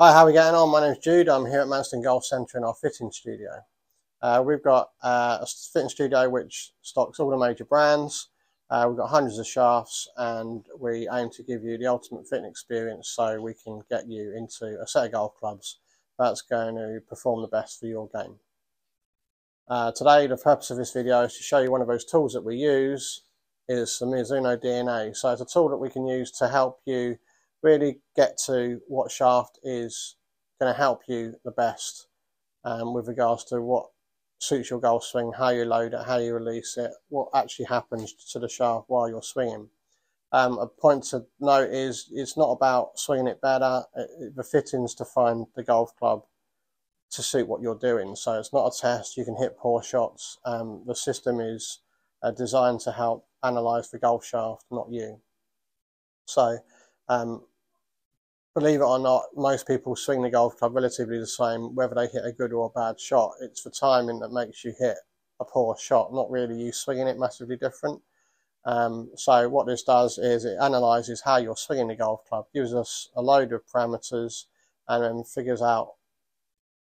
Hi, how are we getting on? My name's Jude. I'm here at Manston Golf Centre in our fitting studio. We've got a fitting studio which stocks all the major brands. We've got hundreds of shafts, and we aim to give you the ultimate fitting experience so we can get you into a set of golf clubs that's going to perform the best for your game. Today, the purpose of this video is to show you one of those tools that we use. Is the Mizuno DNA. So it's a tool that we can use to help you really get to what shaft is going to help you the best with regards to what suits your golf swing, how you load it, how you release it, what actually happens to the shaft while you're swinging. A point to note is it's not about swinging it better. The fittings to find the golf club to suit what you're doing. So it's not a test. You can hit poor shots. The system is designed to help analyze the golf shaft, not you. So believe it or not, most people swing the golf club relatively the same, whether they hit a good or a bad shot. It's the timing that makes you hit a poor shot, not really you swinging it massively different. So what this does is it analyzes how you're swinging the golf club, gives us a load of parameters, and then figures out,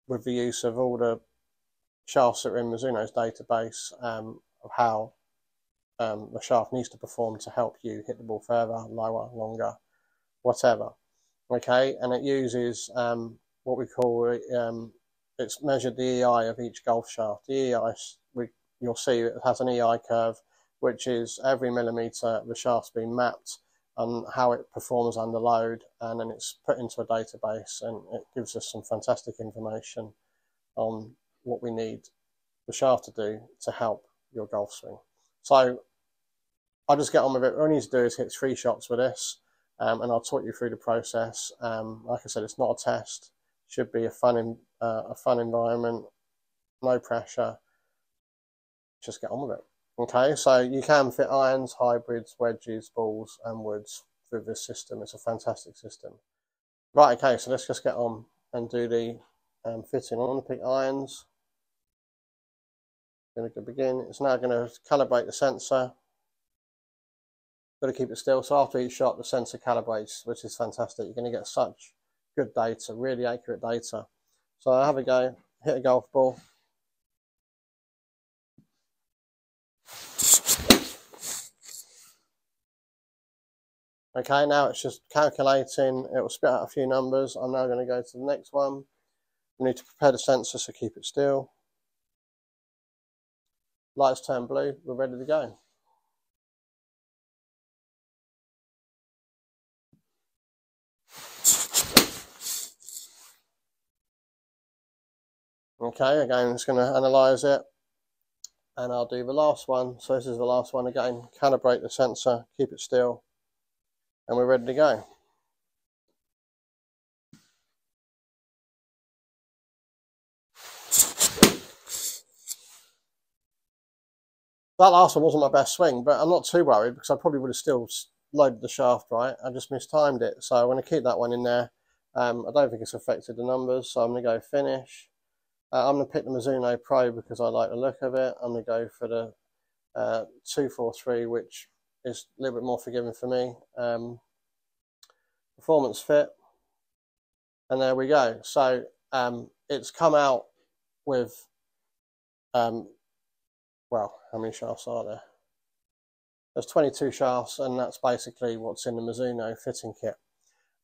with the use of all the shafts that are in Mizuno's database, of how the shaft needs to perform to help you hit the ball further, lower, longer, whatever. Okay, and it uses what we call it's measured the EI of each golf shaft. The EI, you'll see it has an EI curve, which is every millimetre the shaft's been mapped and how it performs under load, and then it's put into a database, and it gives us some fantastic information on what we need the shaft to do to help your golf swing. So I'll just get on with it. All I need to do is hit 3 shots with this, and I'll talk you through the process. Like I said, it's not a test. It should be a fun environment, no pressure. Just get on with it. Okay, so you can fit irons, hybrids, wedges, balls, and woods through this system. It's a fantastic system. Right, okay, so let's just get on and do the fitting. I'm going to pick irons. Going to begin. It's now going to calibrate the sensor. Got to keep it still. So after each shot, the sensor calibrates, which is fantastic. You're going to get such good data, really accurate data. So I'll have a go. Hit a golf ball. Okay, now it's just calculating. It will spit out a few numbers. I'm now going to go to the next one. We need to prepare the sensor, so keep it still. Lights turn blue. We're ready to go. Okay, again, it's going to analyze it, and I'll do the last one. So this is the last one again. Calibrate the sensor, keep it still, and we're ready to go. That last one wasn't my best swing, but I'm not too worried because I probably would have still loaded the shaft right. I just mistimed it, so I'm going to keep that one in there. I don't think it's affected the numbers, so I'm going to go finish. I'm going to pick the Mizuno Pro because I like the look of it. I'm going to go for the 243, which is a little bit more forgiving for me. Performance fit, and there we go. So it's come out with well, how many shafts are there? There's 22 shafts, and that's basically what's in the Mizuno fitting kit.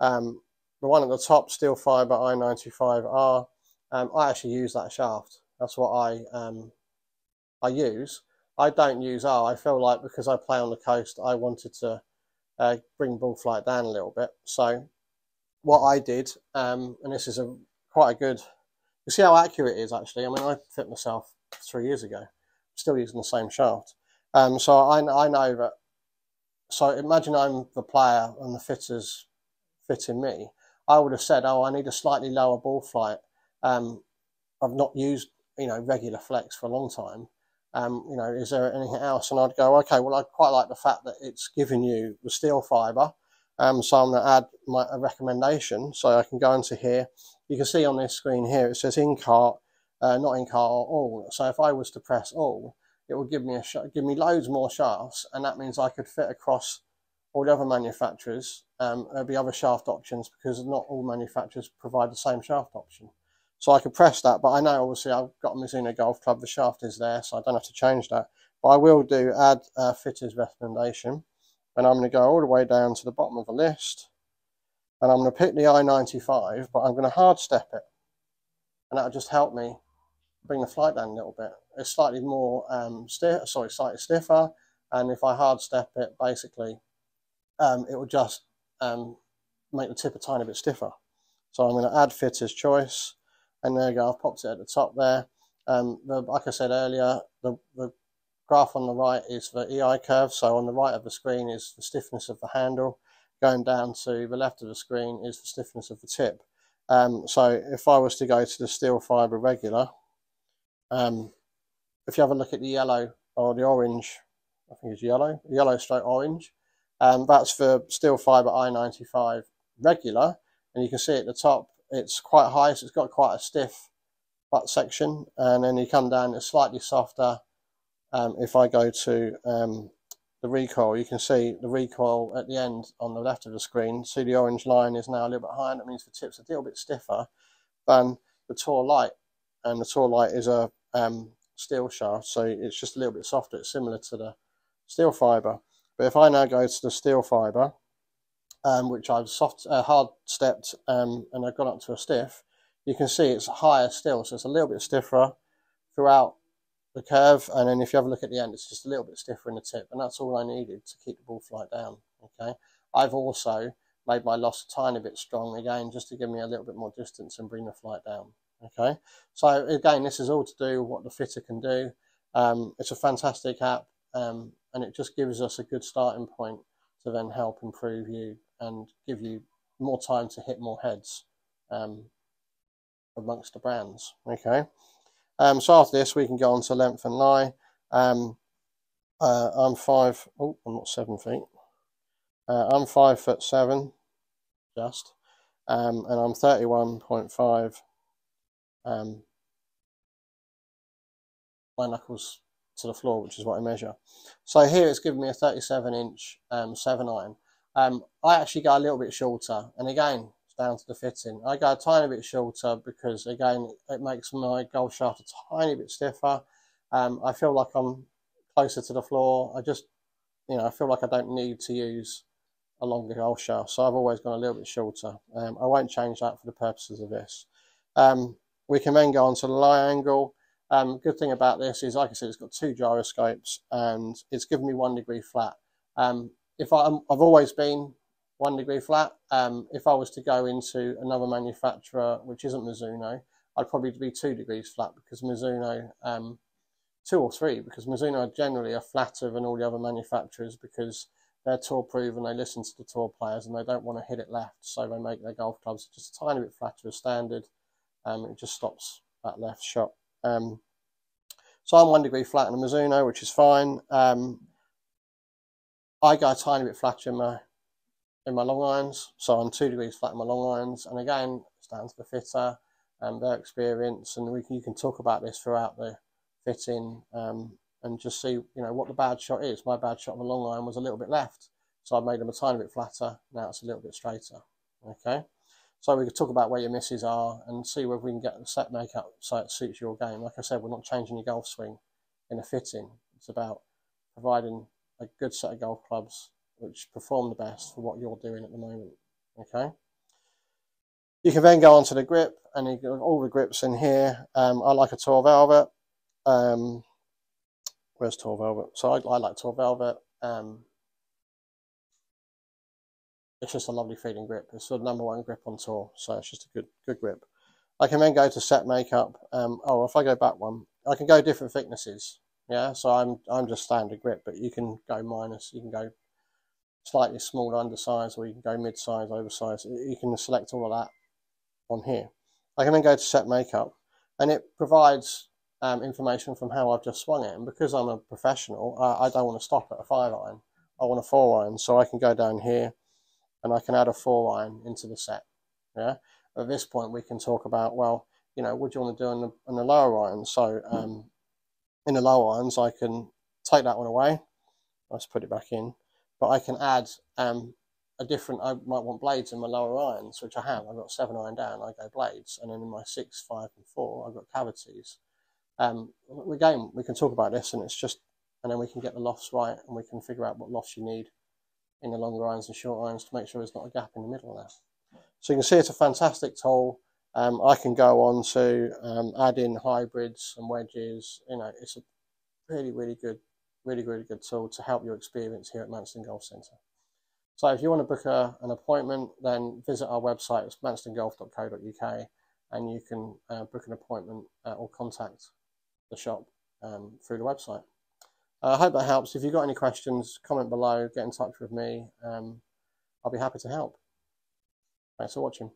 The one at the top, steel fibre I95R, I actually use that shaft. That's what I use. I don't use R. I feel like because I play on the coast, I wanted to bring ball flight down a little bit. So what I did, and this is quite a good, you see how accurate it is actually. I mean, I fit myself 3 years ago. Still using the same shaft. So I know that. So imagine I'm the player and the fitters fitting me. I would have said, oh, I need a slightly lower ball flight. I've not used, regular flex for a long time. Is there anything else? And I'd go, okay, well, I quite like the fact that it's giving you the steel fibre. So I'm going to add a recommendation. So I can go into here. You can see on this screen here, it says in cart. Not in cart or all. So if I was to press all, it will give me loads more shafts, and that means I could fit across all the other manufacturers, there'll be other shaft options because not all manufacturers provide the same shaft option. So I could press that, but I know obviously I've got a Mizuno golf club, the shaft is there, so I don't have to change that. But I will do add fitter's recommendation, and I'm going to go all the way down to the bottom of the list, and I'm going to pick the I-95, but I'm going to hard step it, and that'll just help me bring the flight down a little bit. It's slightly more slightly stiffer, and if I hard step it, basically it will just make the tip a tiny bit stiffer. So I'm going to add fitter's choice, and there you go, I've popped it at the top there. Like I said earlier, the graph on the right is the EI curve, so on the right of the screen is the stiffness of the handle, going down to the left of the screen is the stiffness of the tip. So if I was to go to the steel fibre regular, if you have a look at the yellow or the orange, I think it's yellow stroke orange, that's for steel fibre I-95 regular, and you can see at the top it's quite high, so it's got quite a stiff butt section, and then you come down, it's slightly softer. If I go to the recoil, you can see the recoil at the end on the left of the screen. See the orange line is now a little bit higher, and that means the tip's a little bit stiffer than the Tour Light, and the Tour Light is a steel shaft, so it's just a little bit softer. It's similar to the steel fibre. But if I now go to the steel fibre, which I've hard stepped and I've gone up to a stiff, you can see it's higher still, so it's a little bit stiffer throughout the curve, and then if you have a look at the end, it's just a little bit stiffer in the tip, and that's all I needed to keep the ball flight down. Okay, I've also made my loss a tiny bit strong again, just to give me a little bit more distance and bring the flight down. Okay, so again, this is all to do with what the fitter can do. It's a fantastic app, and it just gives us a good starting point to then help improve you and give you more time to hit more heads amongst the brands. Okay, so after this we can go on to length and lie. I'm 7 feet. I'm 5'7", just, and I'm 31.5. My knuckles to the floor, which is what I measure. So here it's given me a 37-inch 7-iron. I actually go a little bit shorter, and again, it's down to the fitting. I go a tiny bit shorter because, again, it makes my golf shaft a tiny bit stiffer. I feel like I'm closer to the floor. I just, I feel like I don't need to use a longer golf shaft, so I've always gone a little bit shorter. I won't change that for the purposes of this. We can then go on to the lie angle. Good thing about this is, like I said, it's got 2 gyroscopes, and it's given me 1 degree flat. I've always been 1 degree flat. If I was to go into another manufacturer, which isn't Mizuno, I'd probably be 2 degrees flat, because Mizuno, 2 or 3, because Mizuno generally are flatter than all the other manufacturers, because they're tour proof and they listen to the tour players and they don't want to hit it left, so they make their golf clubs just a tiny bit flatter as standard. It just stops that left shot. So I'm 1 degree flat in the Mizuno, which is fine. I go a tiny bit flatter in my long irons, so I'm 2 degrees flat in my long irons, and again, it's down to the fitter and their experience, and you can talk about this throughout the fitting, and just see what the bad shot is. My bad shot on the long iron was a little bit left, so I made them a tiny bit flatter. Now it's a little bit straighter. Okay, so we could talk about where your misses are and see whether we can get the set makeup so it suits your game. Like I said, we're not changing your golf swing in a fitting. It's about providing a good set of golf clubs which perform the best for what you're doing at the moment. Okay, you can then go on to the grip, and you got all the grips in here. I like a Tour Velvet. Where's Tour Velvet? So I like Tour Velvet. It's just a lovely feeling grip. It's the #1 grip on tour, so it's just a good grip. I can then go to set makeup. If I go back one, I can go different thicknesses. Yeah, so I'm just standard grip, but you can go minus. You can go slightly smaller, undersized, or you can go mid-size, oversized. You can select all of that on here. I can then go to set makeup, and it provides information from how I've just swung it. And because I'm a professional, I don't want to stop at a 5-iron. I want a 4-iron, so I can go down here and I can add a 4-iron into the set. Yeah. At this point, we can talk about, well, what do you want to do on the lower irons? So in the lower irons, I can take that one away. Let's put it back in. but I can add a different, I might want blades in my lower irons, which I have. I've got 7 iron down, I go blades, and then in my 6, 5 and 4 I've got cavities. Again, we can talk about this, and it's just, and then we can get the lofts right, and we can figure out what lofts you need in the longer irons and short irons to make sure there's not a gap in the middle there. So you can see it's a fantastic tool. I can go on to add in hybrids and wedges. You know, it's a really, really good tool to help your experience here at Manston Golf Centre. So if you want to book an appointment, then visit our website. It's manstongolf.co.uk, and you can book an appointment or contact the shop through the website. I hope that helps. If you've got any questions, comment below, get in touch with me. I'll be happy to help. Thanks for watching.